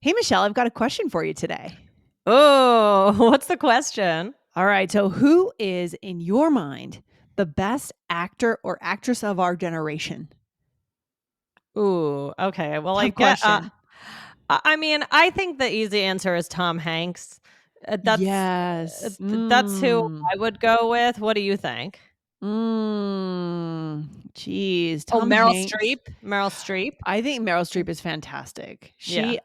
Hey, Michelle, I've got a question for you today. Oh, what's the question? All right. So, who is, in your mind, the best actor or actress of our generation? Ooh, okay. Well, I Tough get. question. I mean, I think the easy answer is Tom Hanks. Yes. That's who I would go with. What do you think? Geez. Oh, Tom Meryl Hanks. Streep. Meryl Streep. I think Meryl Streep is fantastic. Yeah.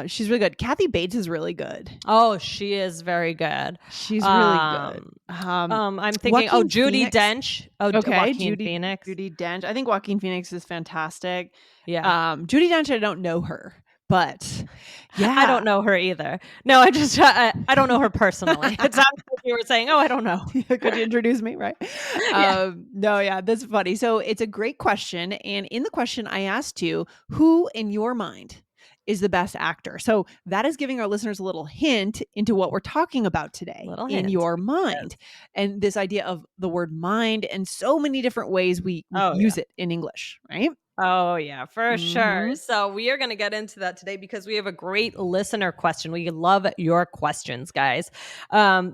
She's really good. Kathy Bates is really good. Oh, she is very good. She's really good. Um, I'm thinking. Oh, Joaquin Judy Phoenix. Dench. Oh, Okay, Joaquin Judy Phoenix. Judy Dench. I think Joaquin Phoenix is fantastic. Yeah. Judy Dench, I don't know her, but I yeah. don't know her either. No, I don't know her personally. It sounds like you were saying, "Oh, I don't know." Could you introduce me? Right. Yeah. No, yeah, that's funny. So it's a great question. And in the question, I asked you, who in your mind is the best actor? So that is giving our listeners a little hint into what we're talking about today Little in hint. your Yes. mind. And this idea of the word mind and so many different ways we Oh, yeah. use it in English, right? Oh, yeah, for sure. Hmm. So we are going to get into that today because we have a great listener question. We love your questions, guys.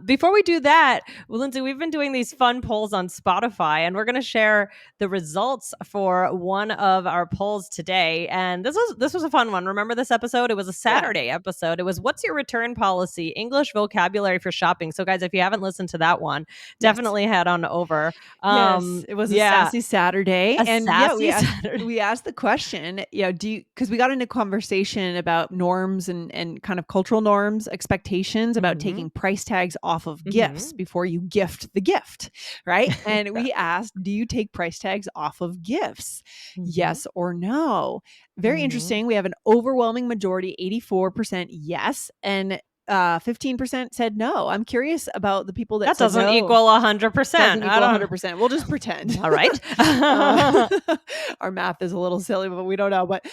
Before we do that, well, Lindsay, we've been doing these fun polls on Spotify, and we're going to share the results for one of our polls today. And this was a fun one. Remember this episode? It was a Yeah. Saturday episode. It was "What's your return policy? English vocabulary for shopping." So, guys, if you haven't listened to that one, Yes. definitely head on over. Yes, it was a Yeah, sassy Saturday, a and yeah, sassy Saturday. we asked the question, do you because we got into conversation about norms and kind of cultural norms, expectations about Mhm. taking price tags off of gifts Mhm. before you gift the gift, right? And we asked, do you take price tags off of gifts? Mhm. Yes or no? Very Mhm. interesting. We have an overwhelming majority, 84% yes, and 15% said no. I'm curious about the people that That said doesn't no. equal 100%. Doesn't I equal don't. 100%. We'll just pretend. All right. Uh, our math is a little silly, but we don't know. But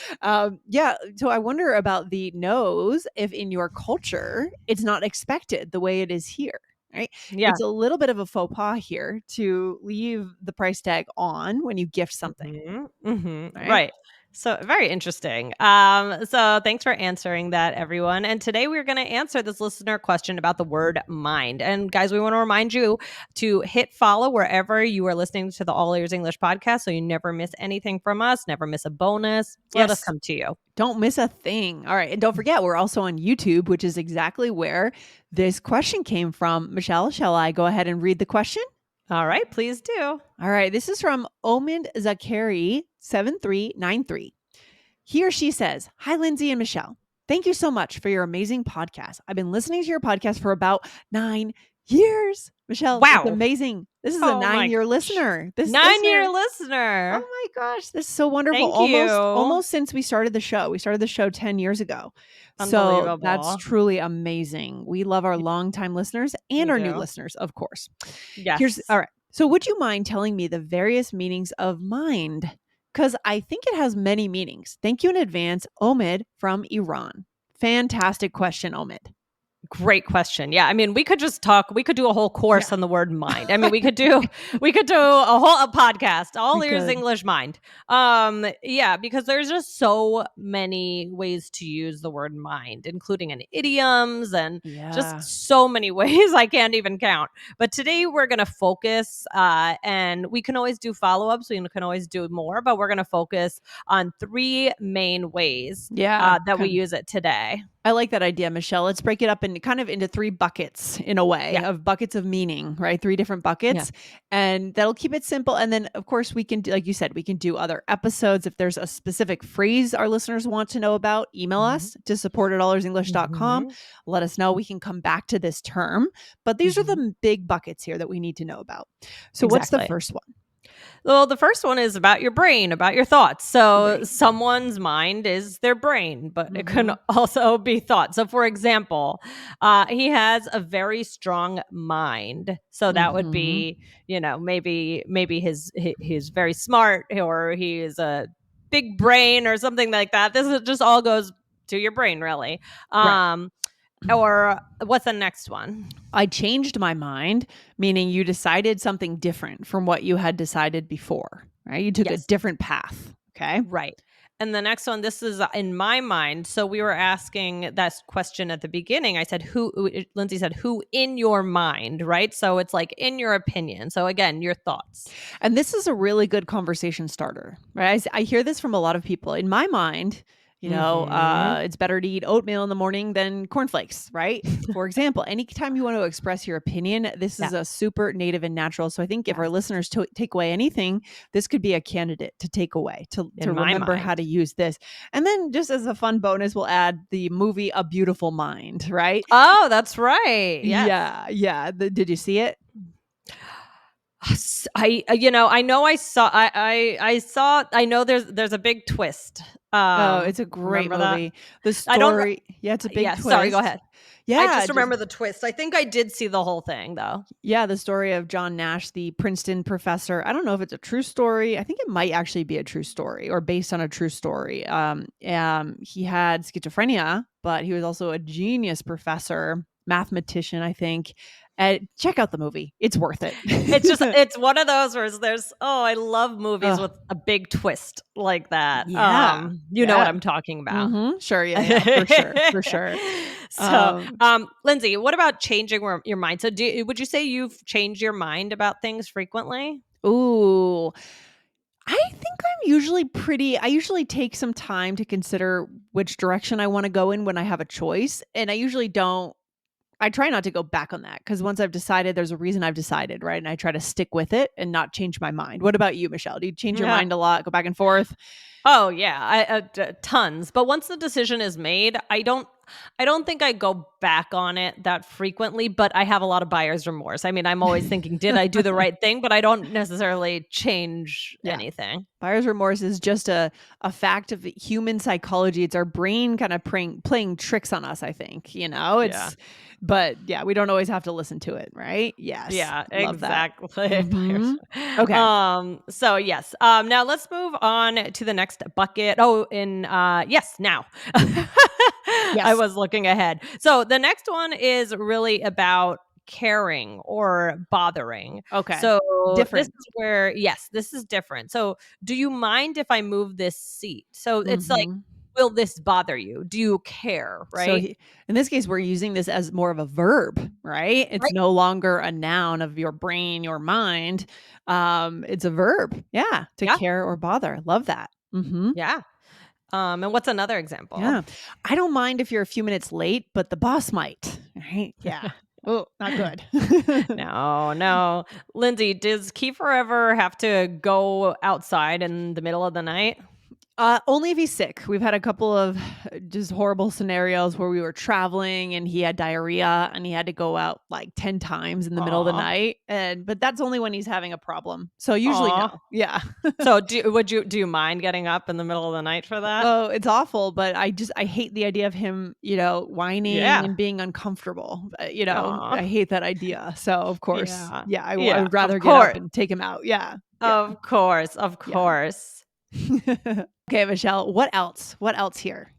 yeah, so I wonder about the no's if in your culture it's not expected the way it is here. Right. Yeah. It's a little bit of a faux pas here to leave the price tag on when you gift something. Mhm. Mhm. Right. Right. So very interesting. So thanks for answering that, everyone. And today we're going to answer this listener question about the word mind. And guys, we want to remind you to hit follow wherever you are listening to the All Ears English podcast, so you never miss anything from us, never miss a bonus. Let us Yes. come to you. Don't miss a thing. All right. And don't forget, we're also on YouTube, which is exactly where this question came from. Michelle, shall I go ahead and read the question? All right, please do. All right. This is from Omid Zakari 7393. He or she says, "Hi, Lindsay and Michelle. Thank you so much for your amazing podcast. I've been listening to your podcast for about 9 years." Michelle, that's Wow. amazing. This is a Oh my 9-year gosh. listener. This 9-year listener, oh listener. my gosh, this is so wonderful. Thank Almost, you. almost since we started the show. We started the show 10 years ago. So that's Unbelievable. truly amazing. We love our longtime listeners and We our new do. listeners, of course. Yes. All right. So would you mind telling me the various meanings of mind? Because I think it has many meanings. Thank you in advance, Omid from Iran. Fantastic question, Omid. Great question. Yeah, I mean, we could do a whole course Yeah, on the word mind. I mean, we could do a podcast, we all ears could. English mind. Yeah, because there's just so many ways to use the word mind, including in idioms and just Yeah. so many ways I can't even count. But today we're going to focus and we can always do follow-ups, we can always do more, but we're going to focus on three main ways Yeah. that we use it today. I like that idea, Michelle. Let's break it up into three buckets in a way Yeah. of buckets of meaning, right? Three different Yeah. buckets. And that'll keep it simple. And then, of course, we can do, like you said, we can do other episodes. If there's a specific phrase our listeners want to know about, email Mhm. us to support@allearsenglish.com. Mhm. Let us know. We can come back to this term. But these are Mhm. the big buckets here that we need to know about. So, what's the Exactly. first one? Well, the first one is about your brain, about your thoughts. So, Brain. someone's mind is their brain, but it can Mm-hmm. also be thought. So, for example, he has a very strong mind. So that would Mm-hmm. be, maybe he's very smart, or he's a big brain or something like that. Just all goes to your brain, really. Right. Or what's the next one? I changed my mind, meaning you decided something different from what you had decided before, right? You took a Yes. different path. Okay. Right. And the next one, this is in my mind. So we were asking that question at the beginning. I said, Lindsay said, who in your mind, right? So it's like in your opinion. So again, your thoughts. And this is a really good conversation starter, right? I hear this from a lot of people. In my mind, it's better to eat oatmeal in the morning than cornflakes, right? For example, anytime you want to express your opinion, this is a super native and natural. So I think if our listeners take away anything, this could be a candidate to take away, to remember how to use this. And then just as a fun bonus, we'll add the movie A Beautiful Mind, right? Oh, that's right. Yes. Yeah. Did you see it? I know there's a big twist. It's a great movie. The story, it's a big twist. Sorry, go ahead. Yeah, I just remember the twist. I think I did see the whole thing though. Yeah, the story of John Nash, the Princeton professor. I don't know if it's a true story. I think it might actually be a true story or based on a true story. He had schizophrenia, but he was also a genius professor, mathematician, I think. Check out the movie. It's worth it. It's one of those where I love movies with a big twist like that. Yeah. You know what I'm talking about. Mm-hmm. Sure. Yeah, for sure. So, Lindsay, what about changing your mind? So would you say you've changed your mind about things frequently? Ooh, I think I usually take some time to consider which direction I want to go in when I have a choice. And I try not to go back on that because once I've decided, there's a reason I've decided, right? And I try to stick with it and not change my mind. What about you, Michelle? Do you change your mind a lot, go back and forth? Oh yeah, tons. But once the decision is made, I don't think I go back on it that frequently, but I have a lot of buyer's remorse. I mean, I'm always thinking, did I do the right thing? But I don't necessarily change anything. Buyer's remorse is just a fact of human psychology. It's our brain kind of playing tricks on us, I think. But yeah, we don't always have to listen to it, right? Yes. Yeah, Love exactly. Mm-hmm. Okay. So yes. Now let's move on to the next bucket. Now. I was looking ahead. So the next one is really about caring or bothering. Okay. So Different. this is where, this is different. So do you mind if I move this seat? So it's like, will this bother you? Do you care? Right. So in this case, we're using this as more of a verb, right? It's no longer a noun of your brain, your mind. It's a verb. Yeah. To care or bother. Love that. Mm-hmm. Yeah. And what's another example? Yeah. I don't mind if you're a few minutes late, but the boss might. Right? Yeah. Oh, not good. No. Lindsay, does Kiefer ever have to go outside in the middle of the night? Only if he's sick. We've had a couple of just horrible scenarios where we were traveling and he had diarrhea and he had to go out like 10 times in the middle of the night. But that's only when he's having a problem. So usually no. Yeah. So do you mind getting up in the middle of the night for that? Oh, it's awful. But I hate the idea of him, whining and being uncomfortable. I hate that idea. So of course, I would rather get up and take him out. Yeah. Of course. Okay, Michelle, what else? What else here?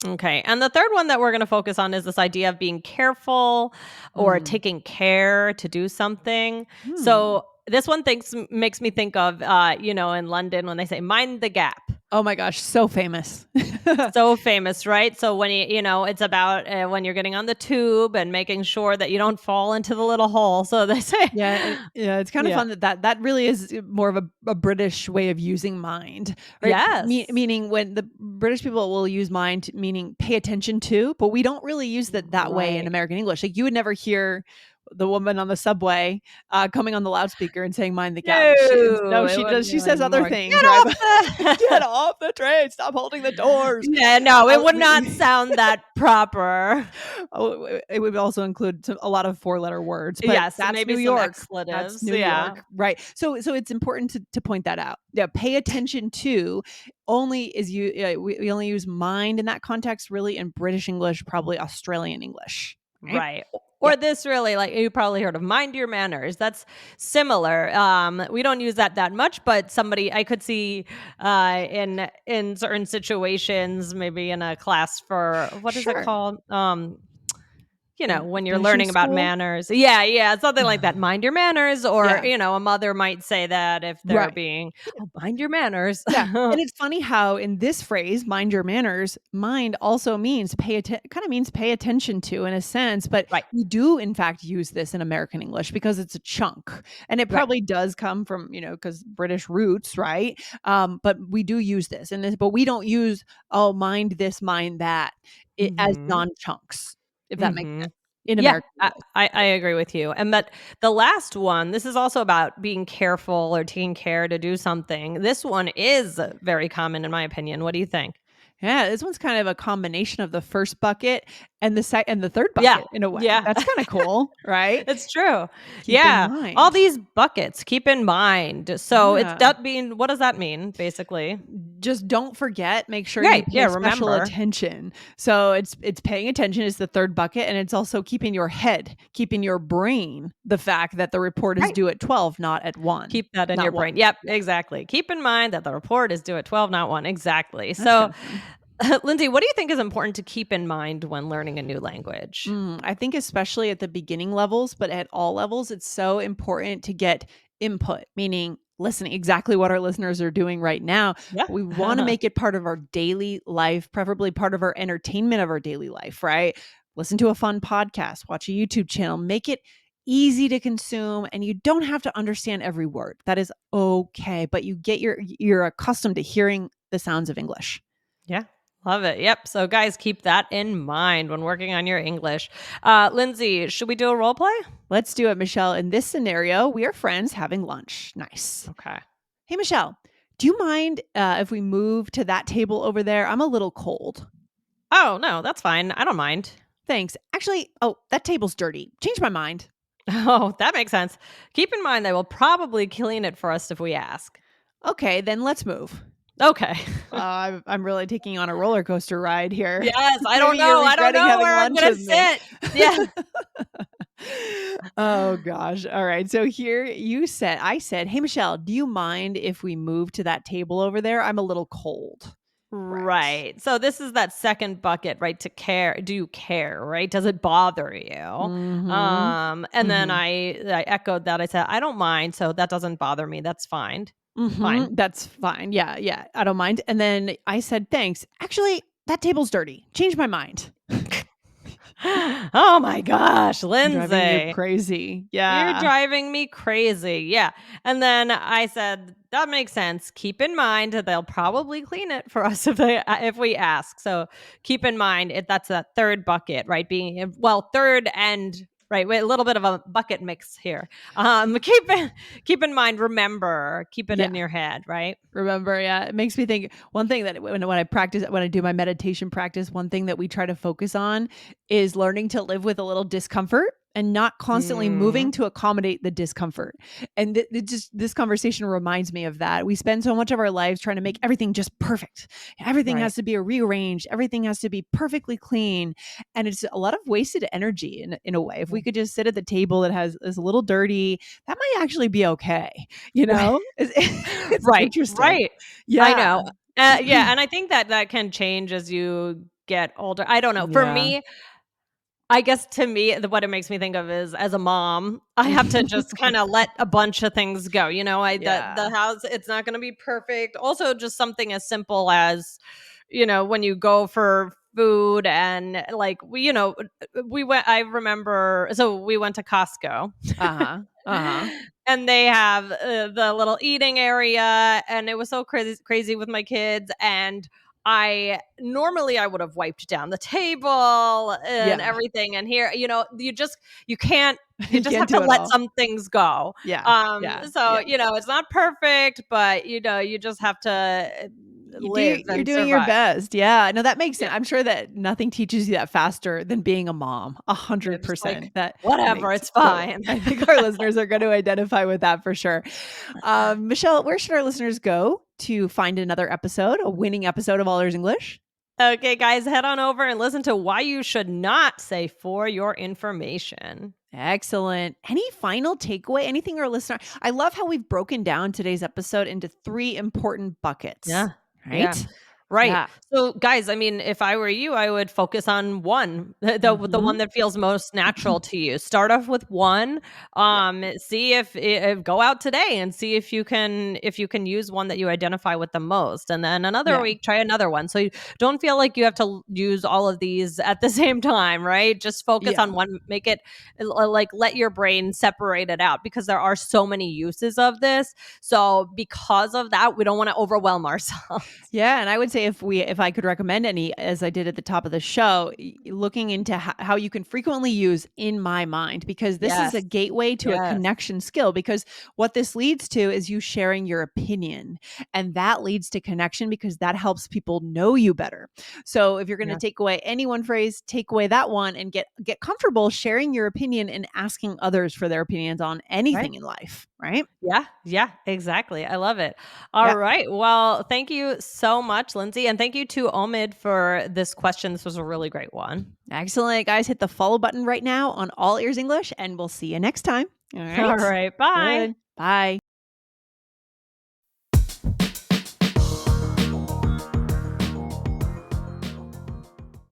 Okay. And the third one that we're going to focus on is this idea of being careful or taking care to do something. So this one makes me think of, in London when they say mind the gap. Oh my gosh, so famous. So famous, right? So when it's about when you're getting on the tube and making sure that you don't fall into the little hole. So they say, it's kind of fun that really is more of a British way of using mind, right? Yes, meaning when the British people will use mind, meaning pay attention to, but we don't really use that way in American English. Like you would never hear the woman on the subway coming on the loudspeaker and saying mind the gap. She says other things. Get off the train, stop holding the doors. It would not sound that proper. It would also include a lot of 4-letter words, but that's maybe New York. Expletives. That's New York, right? So it's important to point that out. Pay attention to only we only use mind in that context, really, in British English, probably Australian English, right? Or this really, like you probably heard of mind your manners. That's similar. We don't use that much, but I could see in certain situations, maybe in a class for what is it called? when you're finishing learning about school. manners. Yeah, something like that. Mind your manners. Or, Yeah. a mother might say that if they're Right. being, oh, mind your manners. Yeah, and it's funny how in this phrase, "mind your manners," mind also means kinda means pay attention to in a sense, but Right, we do in fact use this in American English because it's a chunk, and it right. probably does come from, because British roots, right? But we do use this, but we don't use, "Oh, mind this, mind that," as Mhm. non-chunks, if that makes Mhm. sense, in Yeah, American I English. I I agree with you, and that the last one, this is also about being careful or taking care to do something. This one is very common in my opinion. What do you think? Yeah, this one's kind of a combination of the first bucket and the third Yeah, bucket in a way. yeah. That's kinda cool, right? It's true. Keep in Yeah, all mind. these buckets, keep in mind. So it's Yeah. that being what does that mean, basically? Just don't forget, make sure you Right, yeah, pay special remember. attention. So it's paying attention is the third bucket, and it's also keeping your head, keeping your brain the fact that the report is Right. due at 12, not at 1. Keep that in your Not brain. 1. Yep, Yeah, exactly. Keep in mind that the report is due at 12, not 1. Exactly. that's So, kinda fun. Lindsay, what do you think is important to keep in mind when learning a new language? I think especially at the beginning levels, but at all levels, it's so important to get input, meaning listening exactly what our listeners are doing right now. Yeah. We want to make it part of our daily life, preferably part of our entertainment of our daily life, right? Listen to a fun podcast, watch a YouTube channel, make it easy to consume, and you don't have to understand every word. That is okay, but you're accustomed to hearing the sounds of English. Yeah. Love it. Yep. So, guys, keep that in mind when working on your English. Lindsay, should we do a role play? Let's do it, Michelle. In this scenario, we are friends having lunch. Nice. Okay. Hey, Michelle, do you mind if we move to that table over there? I'm a little cold. Oh, no, that's fine. I don't mind. Thanks. Actually, that table's dirty. Change my mind. Oh, that makes sense. Keep in mind they will probably clean it for us if we ask. Okay, then let's move. Okay. I'm really taking on a roller coaster ride here. Yes, I don't Maybe you're know. I don't regretting know having where I'm lunch gonna with me. sit. Yeah. Oh gosh. All right. So here I said, "Hey Michelle, do you mind if we move to that table over there? I'm a little cold." Right. Right. So this is that second bucket, right? To care. Do you care, right? Does it bother you? Mhm. And then Mhm. I echoed that. I said, I don't mind, so that doesn't bother me. That's fine. Fine. That's fine. Yeah, yeah. I don't mind. And then I said, "Thanks. Actually, that table's dirty. Change my mind." Oh my gosh, Driving you Lindsay. crazy. You're Yeah. driving me crazy. Yeah. And then I said, that makes sense. Keep in mind that they'll probably clean it for us if we ask. So keep in mind that's that third bucket, right? Third and right, wait, a little bit of a bucket mix here. Keep in mind, remember, keep it Yeah. in your head, right? Remember, yeah, it makes me think one thing that when I do my meditation practice, one thing that we try to focus on is learning to live with a little discomfort and not constantly Mm, moving to accommodate the discomfort. And this conversation reminds me of that. We spend so much of our lives trying to make everything just perfect. Everything right. has to be rearranged. Everything has to be perfectly clean, and it's a lot of wasted energy in a way. If we could just sit at the table that is a little dirty, that might actually be okay. You Right. know, it's Right. interesting. Right. I Yeah. know. Yeah. And I think that can change as you get older. I don't know. For Yeah. me, I guess to me, what it makes me think of is as a mom, I have to just kinda let a bunch of things go, the Yeah. house, it's not gonna be perfect. Also, just something as simple as, when you go for food and, like, we went I remember so we went to Costco. Uh-huh. Uh-huh. And they have, the little eating area, and it was so crazy with my kids, and I would have wiped down the table and Yeah. everything, and here, you can't you You just can't have to do it let all. some things go. Yeah. Yeah. So, Yeah. it's not perfect, but, you just have to, live You're and doing your survive. best. Yeah. No, that makes Yeah. sense. I'm sure that nothing teaches you that faster than being a mom. You're just like, 100%. That "Whatever, makes it's total fine." I think our listeners are going to identify with that for sure. Michelle, where should our listeners go to find another episode, a winning episode of All Ears English? Okay, guys, head on over and listen to why you should not say for your information. Excellent. Any final takeaway? Anything our listener? I love how we've broken down today's episode into three important buckets, Yeah. Yeah. right? Right. Yeah. So, guys, I mean, if I were you, I would focus on one, the one Mhm. that feels most natural to you. Start off with one. Yeah. See if go out today and see if you can use one that you identify with the most, and then another Yeah. week try another one. So you don't feel like you have to use all of these at the same time, right? Just focus Yeah. on one. Make it like let your brain separate it out because there are so many uses of this. So because of that, we don't want to overwhelm ourselves. Yeah, and I would say if I could recommend any, as I did at the top of the show, looking into how you can frequently use "in my mind," because this is a Yes. gateway to a Yes. connection skill. Because what this leads to is you sharing your opinion, and that leads to connection because that helps people know you better. So if you're going to Yeah. take away any one phrase, take away that one, and get comfortable sharing your opinion and asking others for their opinions on Right. anything in life. Right? Yeah, yeah, exactly. I love it. All Yeah. right. Well, thank you so much, Lindsay. And thank you to Omid for this question. This was a really great one. Excellent, guys. Hit the follow button right now on All Ears English, and we'll see you next time. All All right. right. Bye. Good. Bye.